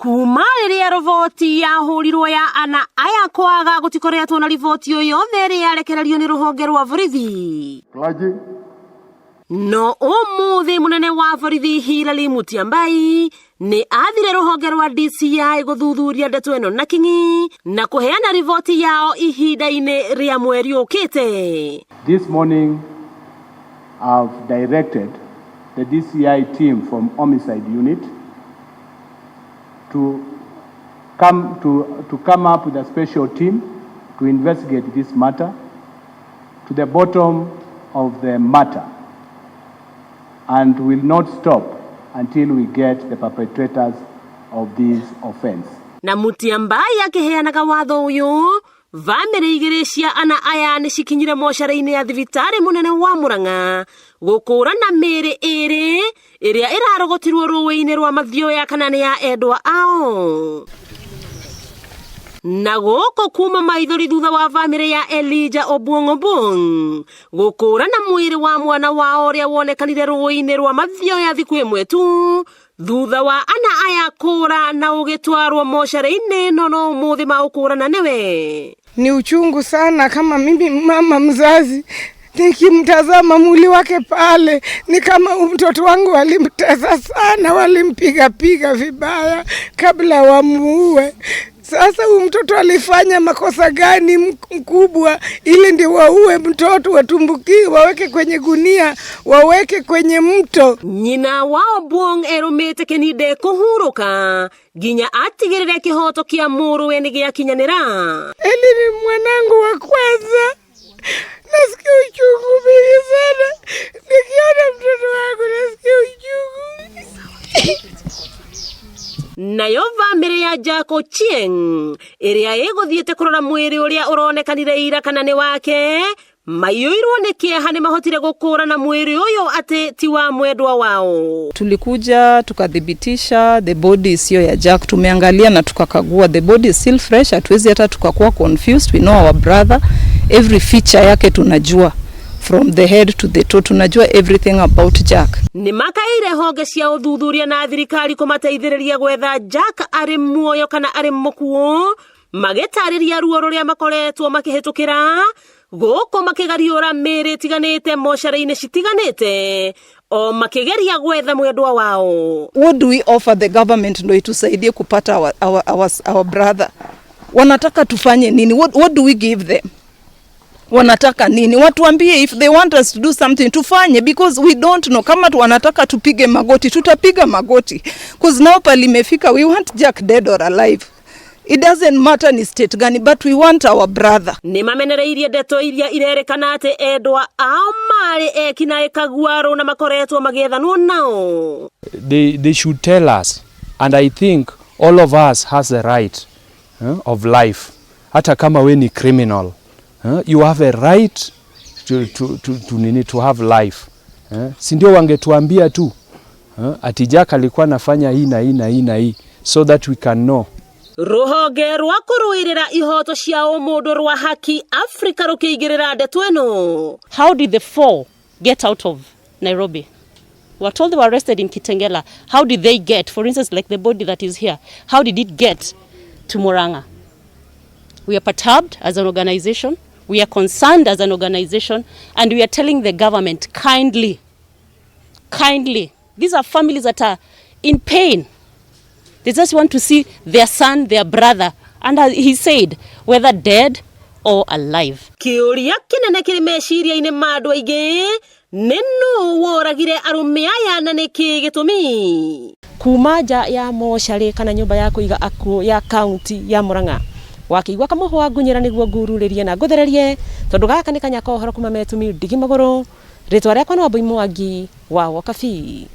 kuma riria rovoti ya hurirwo ya ana aya kwaga gutikoretwo na rivoti yo yothe ria yarekererio ni ruhonge rwa borithi. No umuthi munene wa borithi Hilary Mutyambai ni athire ruhonge rwa DCI guthuthuria ndeto ino na kingi na kuheana rivoti yao ihinda-ini ria mweri ukite. This morning I've directed the DCI team from Homicide Unit to come up with a special team to investigate this matter to the bottom of the matter, and will not stop until we get the perpetrators of this offense. Na Mutyambai akiheanaga watho uyu, bamĩrĩ igĩrĩ cia ana aya nĩ cikinyire mocarĩ-inĩ ya thibitari munene wa Murang'a gũkũrana mĩĩrĩ ĩrĩ ĩrĩa ĩrarogotirwo rũĩ-inĩ rwa Mathioya kana nĩ ya endwa ao. Na gũkũ kuma maithori thutha wa bamĩrĩ ya Elijah Obuong Obung gũkũrana mwĩrĩ wa mwana wao ũrĩa wonekanire rũĩ-inĩ rwa Mathioya thikũ ĩmwe tu thutha wa ana aya kũra na ũgĩtwarwo mocarĩ-inĩ no ũmũthĩ maũkũrana nĩwe. Ni uchungu sana kama mimi mama mzazi nikimtazama mwili wake pale, ni kama mtoto wangu walimtesa sana, walimpiga vibaya kabla wamuue. Sasa mtoto alifanya makosa gani mkubwa ili ndio waue mtoto, watumbukie, waweke kwenye gunia, waweke kwenye mto? Nyina wa Obuong erumite kenide kuhuruka ginya atigirire kihoto kia mũrũwe nĩ gĩakinyanĩra. Eli ni mwanangu wa kwanza. Nasikia uchungu mingi sana nikiona mtoto wangu, nasikia uchungu. Nayo bamĩrĩ ya Jack Ochieng ĩrĩa ĩgũthiĩte kũrora mwĩrĩ ũrĩa ũronekanire ira kana nĩ wake, maiyũirwo nĩ kĩeha nĩ mahotire gũkũrana mwĩrĩ ũyũ atĩ ti wa mwendwa wao. Tulikuja tukadhibitisha the body sio ya Jack, tumeangalia na tukakagua the body is still fresh, hatuwezi hata tukakuwa confused. We know our brother, every feature yake tunajua from the head to the toe, tunajua everything about Jack. Ni makaire honge cia uthuthuria na thirikari kumateithĩrĩria gwetha Jack ari muoyo kana ari mukuo, magĩtarĩria ruo rũrĩa makoretwo makĩhĩtũkĩra gũkũ makĩgariũra mĩĩrĩ ĩtiganĩte mocarĩ-inĩ citiganĩte o makĩgeria gwetha mwendwa wao. What do we offer the government ndio itusaidie kupata our brother? Wanataka tufanye nini? What do we give them? Wanataka nini? Watuambie, if they want us to do something tufanye, because we don't know. Kama wanataka tupige magoti, tutapiga magoti, because now pali imefika, we want Jack dead or alive. It doesn't matter ni state gani, but we want our brother. Ni mamenereirie ndeto iria irerekana ati endwa ao mari ekina ekaguaro na makoretwo magĩethanwo nao. They should tell us, and I think all of us has the right of life. Hata kama we ni criminal, you have a right to have life. Si ndio wangetuambia tu ati Jack alikuwa anafanya hii na hii na hii na hii, so that we can know. Ruhonge rwa kũrũĩrĩra ihoto cia ũmũndũ rwa haki Afrika rũkĩigĩrĩra ndeto ĩno. How did the four get out of Nairobi? We were told they were arrested in Kitengela. How did they get, for instance, like the body that is here, how did it get to Murang'a? We are perturbed as an organization. We are concerned as an organization, and we are telling the government kindly, these are families that are in pain. They just want to see their son, their brother, and as he said, whether dead or alive. Kĩũria kĩnene kĩrĩ meciria-inĩ ma andũ aingĩ nĩ nũũ woragire arũme aya na nĩkĩ gĩtũmi? Kuma nja ya mocarĩ kana nyũmba ya kũiga akuũ ya kaunti ya Murang'a, wakĩigua kamũhwa ngunyĩra nĩguo ngururĩrie na ngũthererie, tondũ gaka nĩ kanya kohoro kuma Metumi Ndigi Magũrũ. Rĩtwa rĩakwa nĩ Wambui Mwangi wa Wokabi.